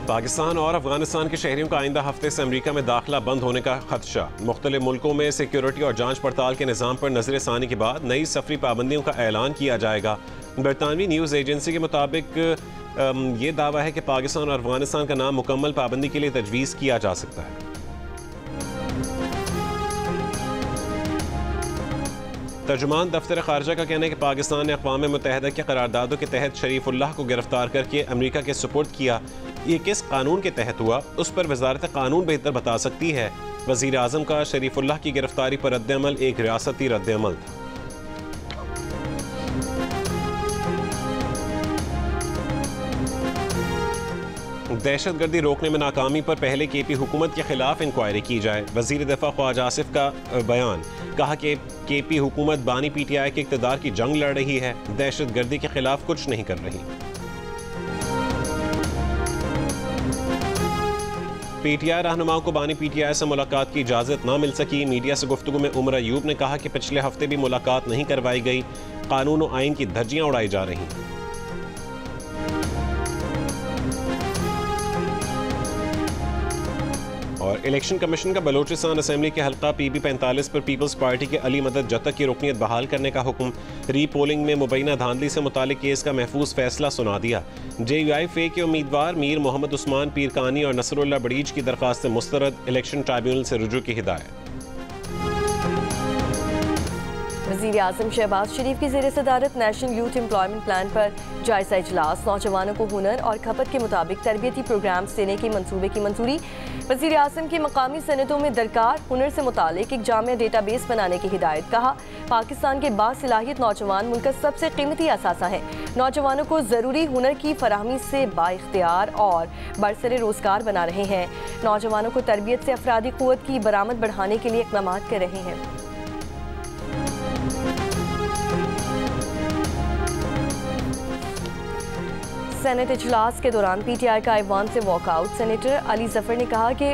पाकिस्तान और अफगानिस्तान के शहरियों का आइंदा हफ्ते से अमरीका में दाखिला बंद होने का खदशा। मुख्तलिफ मुल्कों में सिक्योरिटी और जांच पड़ताल के निज़ाम पर नजरसानी के बाद नई सफरी पाबंदियों का ऐलान किया जाएगा। बरतानवी न्यूज़ एजेंसी के मुताबिक ये दावा है कि पाकिस्तान और अफगानिस्तान का नाम मुकम्मल पाबंदी के लिए तजवीज़ किया जा सकता है। तर्जुमान दफ्तर खारजा का कहना है कि पाकिस्तान ने अक़वाम मुत्तहिदा के करारदादों के तहत शरीफुल्लाह को गिरफ्तार करके अमरीका के सुपुर्द किया। ये किस कानून के तहत हुआ, उस पर वजारत कानून बेहतर बता सकती है। वज़ीर आज़म का शरीफुल्लाह की गिरफ्तारी पर रद्दअमल एक रियासती रद्दअमल था। दहशतगर्दी रोकने में नाकामी पर पहले केपी हुकूमत के खिलाफ इंक्वायरी की जाए। वज़ीर दिफा ख्वाजा आसिफ का बयान, कहा कि केपी हुकूमत बानी पीटीआई के इक़्तिदार की जंग लड़ रही है, दहशतगर्दी के खिलाफ कुछ नहीं कर रही। पीटीआई रहनुमाओं को बानी पीटीआई से मुलाकात की इजाज़त न मिल सकी। मीडिया से गुफ्तगू में उमर अयूब ने कहा कि पिछले हफ्ते भी मुलाकात नहीं करवाई गई, कानून और आइन की धज्जियां उड़ाई जा रही हैं। और इलेक्शन कमीशन का बलोचिस्तान असेंबली के हल्का PB 45 पर पीपल्स पार्टी के अली मदद जतक की रुकनीत बहाल करने का हुक्म। रीपोलिंग में मुबैना धांधली से मुतालिक केस का महफूज फैसला सुना दिया। JUI के उम्मीदवार मीर मोहम्मद उस्मान पीरकानी और नसरुल्लाह बड़ीज की दरख्वास्त मुस्तरद, इलेक्शन ट्राइब्यूनल से रुजू की हिदायत। वज़ीर आज़म शहबाज शरीफ की ज़ेर सदारत नेशनल यूथ एम्प्लॉयमेंट प्लान पर जायज़ा इजलास। नौजवानों को हुनर और खपत के मुताबिक तरबियती प्रोग्राम्स देने के मंसूबे की मंजूरी। वज़ीर आज़म की मकामी सनतों में दरकार हुनर से मुतालिक एक जामिया डेटाबेस बनाने की हिदायत। कहा, पाकिस्तान के बासलाहियत नौजवान मुल्क का सबसे कीमती असासा है। नौजवानों को ज़रूरी हुनर की फराहमी से बाइख्तियार और बरसरे रोज़गार बना रहे हैं। नौजवानों को तरबियत से अफरादी क़ुव्वत की बरामद बढ़ाने के लिए इक़दाम कर रहे हैं। सेनेट इजलास के दौरान PTI का ऐवान से वॉकआउट। सेनेटर अली जफर ने कहा कि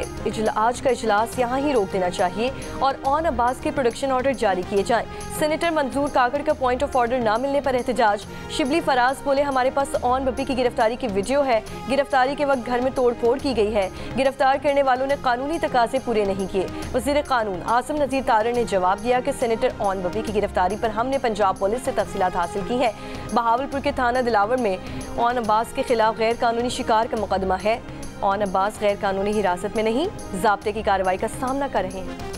आज का इजलास यहाँ ही रोक देना चाहिए और ऑन अब्बास के प्रोडक्शन ऑर्डर जारी किए जाएं। सेनेटर मंजूर काकड़ का पॉइंट ऑफ ऑर्डर ना मिलने पर एहतजाज। शिबली फराज बोले, हमारे पास ऑन बब्बी की गिरफ्तारी की वीडियो है। गिरफ्तारी के वक्त घर में तोड़ फोड़ की गई है। गिरफ्तार करने वालों ने कानूनी तकाजे पूरे नहीं किए। वज़ीर कानून आसिम नज़ीर तारड़ ने जवाब दिया कि सेनेटर ऑन बब्बी की गिरफ्तारी पर हमने पंजाब पुलिस से तफसीलात हासिल की है। बहावलपुर के थाना दिलावर में ऑन अब्बास के खिलाफ गैर कानूनी शिकार का मुकदमा है। ऑन अब्बास गैर कानूनी हिरासत में नहीं, ज़ाब्ते की कार्रवाई का सामना कर रहे हैं।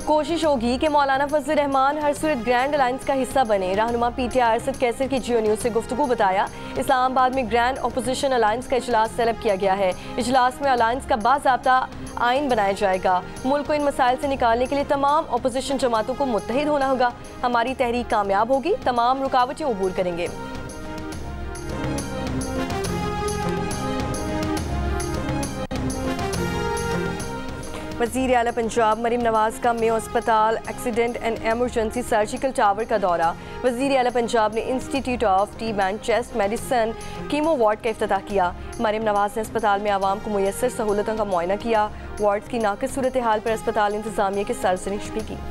कोशिश होगी कि मौलाना फजल रहमान हर सूरत ग्रैंड अलायंस का हिस्सा बने। रहनुमा PTI अरसद कैसर की जियो न्यूज़ से गुफ्तगू बताया, इस्लामाबाद में ग्रैंड अपोजिशन अलायंस का इजलास तलब किया गया है। इजलास में अलायंस का बाज़ाब्ता आइन बनाया जाएगा। मुल्क को इन मसाइल से निकालने के लिए तमाम अपोजिशन जमातों को मुत्तहिद होना होगा। हमारी तहरीक कामयाब होगी, तमाम रुकावटें अबूर करेंगे। वज़ीर आला पंजाब मरीम नवाज़ का मेयो अस्पताल accident and emergency surgical tower का दौरा। वज़ीर आला पंजाब ने institute of TB and chest medicine chemo ward का इफ्तिताह किया। मरीम नवाज़ ने अस्पताल में आवाम को मुयस्सर सहूलतों का मुआयना किया। वार्ड की नाक़िस सूरत हाल पर अस्पताल इंतज़ामिया की सरज़निश भी की।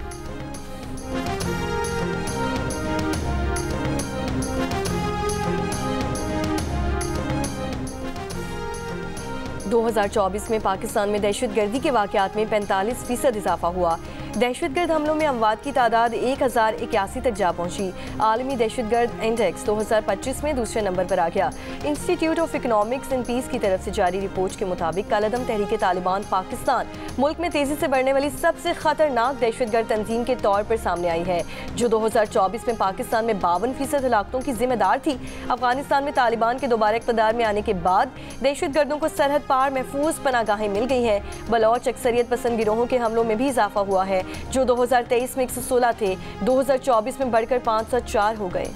दो 2024 में पाकिस्तान में दहशतगर्दी के वाक़यात में 45% इजाफा हुआ। दहशतगर्द हमलों में अमवात की तादाद 1081 तक जा पहुंची। आलमी दहशतगर्द इंडेक्स 2025 में दूसरे नंबर पर आ गया। Institute of economics and peace की तरफ से जारी रिपोर्ट के मुताबिक कलअदम तहरीक तालिबान पाकिस्तान मुल्क में तेजी से बढ़ने वाली सबसे खतरनाक दहशतगर्द तंजीम के तौर पर सामने आई है, जो 2024 में पाकिस्तान में 52% हलाकतों की जिम्मेदार थी। अफगानिस्तान में तालिबान के दोबारा इक़्तिदार में आने के बाद दहशतगर्दों को सरहद पार महफूज पनागाहें मिल गई हैं। बलोच अक्सरियत पसंद गिरोहों के हमलों में भी इजाफा हुआ है, जो 2023 में 116 थे, 2024 में बढ़कर 504 हो गए।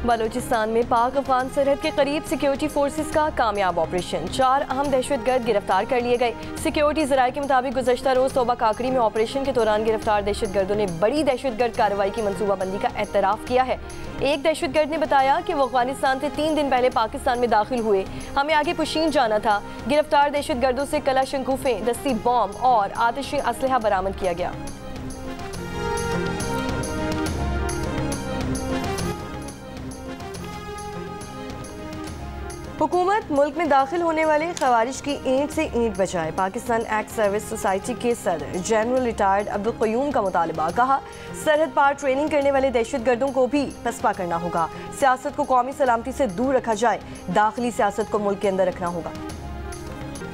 बलूचिस्तान में पाक अफगान सरहद के करीब सिक्योरिटी फोर्सेस का कामयाब ऑपरेशन, 4 अहम दहशतगर्द गिरफ्तार कर लिए गए। सिक्योरिटी जराये के मुताबिक गुज़श्ता रोज तोबा काकड़ी में ऑपरेशन के दौरान गिरफ्तार दहशतगर्दों ने बड़ी दहशतगर्द कार्रवाई की मंसूबाबंदी का एतराफ़ किया है। एक दहशतगर्द ने बताया कि वो अफगानिस्तान से 3 दिन पहले पाकिस्तान में दाखिल हुए, हमें आगे पुशीन जाना था। गिरफ्तार दहशतगर्दों से कला शंकूफें, दस्ती बॉम्ब और आतिशी असलहा बरामद किया गया। हुकूमत मुल्क में दाखिल होने वाले खवारिज की ईंट से ईंट बचाए। पाकिस्तान एक्ट सर्विस सोसाइटी के सदर जनरल रिटायर्ड अब्दुल क़य्यूम का मुतालबा, कहा सरहद पार ट्रेनिंग करने वाले दहशतगर्दों को भी पसपा करना होगा। सियासत को कौमी सलामती से दूर रखा जाए, दाखिली सियासत को मुल्क के अंदर रखना होगा।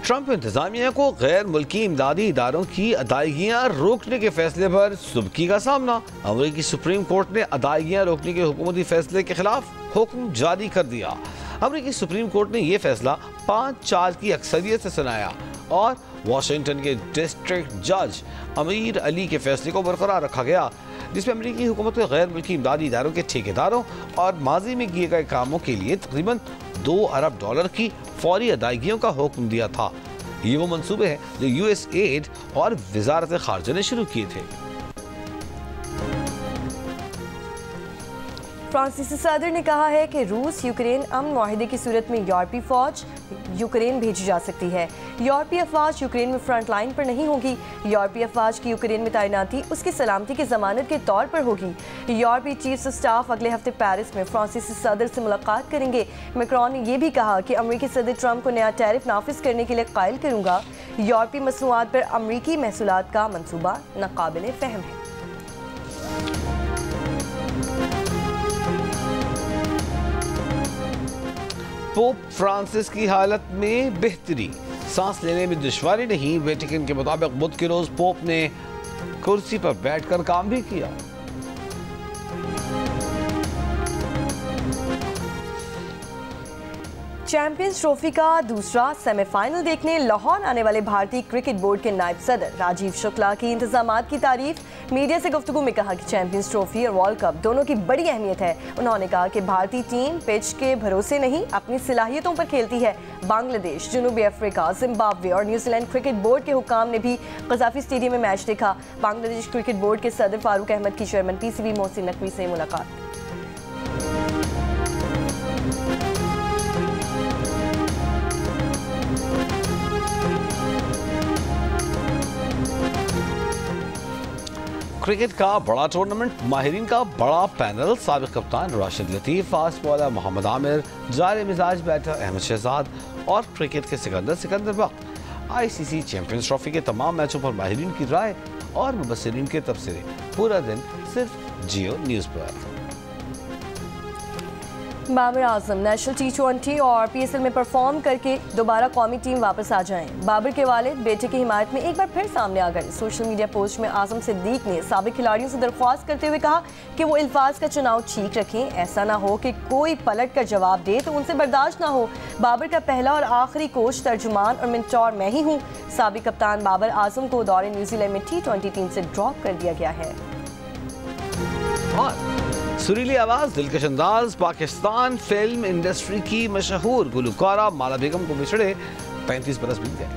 ट्रंप इंतजामिया को गैर मुल्की इमदादी इदारों की अदायगियाँ रोकने के फैसले पर सुबकी का सामना। अमेरिकी सुप्रीम कोर्ट ने अदायगियाँ रोकने के हुकूमती फैसले के खिलाफ हुक्म जारी कर दिया। अमेरिकी सुप्रीम कोर्ट ने यह फैसला 5-4 की अक्सरियत से सुनाया और वाशिंगटन के डिस्ट्रिक्ट जज अमीर अली के फैसले को बरकरार रखा गया, जिसमें अमेरिकी हुकूमत के गैर मुल्की इमदादी इदारों के ठेकेदारों और माजी में किए गए कामों के लिए तकरीबन $2 अरब की फौरी अदायगियों का हुक्म दिया था। ये वो मंसूबे हैं जो USAID और वजारत खारजा ने शुरू किए थे। फ्रांसीसी सदर ने कहा है कि रूस यूक्रेन अमन माहिदे की सूरत में यूरोपीय फौज यूक्रेन भेजी जा सकती है। यूरोपीय अफवाज यूक्रेन में फ्रंट लाइन पर नहीं होगी। यूरोपीय अफवाज की यूक्रेन में तैनाती उसकी सलामती की जमानत के तौर पर होगी। यूरोपीय चीफ ऑफ स्टाफ अगले हफ्ते पेरिस में फ्रांसीसी सदर से मुलाकात करेंगे। मैक्रोन ने यह भी कहा कि अमेरिकी सदर ट्रंप को नया टैरिफ नाफिज करने के लिए कायल करूंगा। यूरोपीय मसनूआत पर अमेरिकी महसूलात का मनसूबा नाकाबिल फहम है। पोप फ्रांसिस की हालत में बेहतरी, सांस लेने में दुश्वारी नहीं। वेटिकन के मुताबिक बुध के रोज पोप ने कुर्सी पर बैठकर काम भी किया। चैंपियंस ट्रॉफी का दूसरा सेमीफाइनल देखने लाहौर आने वाले भारतीय क्रिकेट बोर्ड के नायब सदर राजीव शुक्ला की इंतजामात की तारीफ। मीडिया से गुफ्तगू में कहा कि चैंपियंस ट्रॉफी और वर्ल्ड कप दोनों की बड़ी अहमियत है। उन्होंने कहा कि भारतीय टीम पिच के भरोसे नहीं अपनी सलाहियतों पर खेलती है। बांग्लादेश, जनूबी अफ्रीका, जिम्बाब्वे और न्यूजीलैंड क्रिकेट बोर्ड के हुकाम ने भी कज़ाफी स्टेडियम में मैच देखा। बांग्लादेश क्रिकेट बोर्ड के सदर फारूक अहमद की चेयरमैन PCB मोहसिन नकवी से मुलाकात। क्रिकेट का बड़ा टूर्नामेंट, माहिरीन का बड़ा पैनल, साबिक कप्तान राशिद लतीफ़, फास्ट बॉलर मोहम्मद आमिर, जार मिजाज बैटर अहमद शहजाद और क्रिकेट के सिकंदर वक्त। ICC चैंपियंस ट्रॉफी के तमाम मैचों पर माहिरीन की राय और मुबस्सिरीन के तबसरे पूरा दिन सिर्फ जियो न्यूज़ पर। बाबर आजम नेशनल T20 और PSL में परफॉर्म करके दोबारा कौमी टीम वापस आ जाएं। बाबर के वालिद बेटे की हिमायत में एक बार फिर सामने आ गए। सोशल मीडिया पोस्ट में आजम सिद्दीक ने साबिक खिलाड़ियों से दरख्वास्त करते हुए कहा कि वो अल्फाज का चुनाव ठीक रखें, ऐसा ना हो कि कोई पलट कर जवाब दे तो उनसे बर्दाश्त ना हो। बाबर का पहला और आखिरी कोच, तर्जुमान और मेंटोर मैं ही हूँ। साबिक कप्तान बाबर आजम को दौरे न्यूजीलैंड में T20 टीम से ड्रॉप कर दिया गया है। सुरीली आवाज, दिलकश अंदाज, पाकिस्तान फिल्म इंडस्ट्री की मशहूर गुलकारा माला बेगम को बिछड़े 35 बरस बीत गए।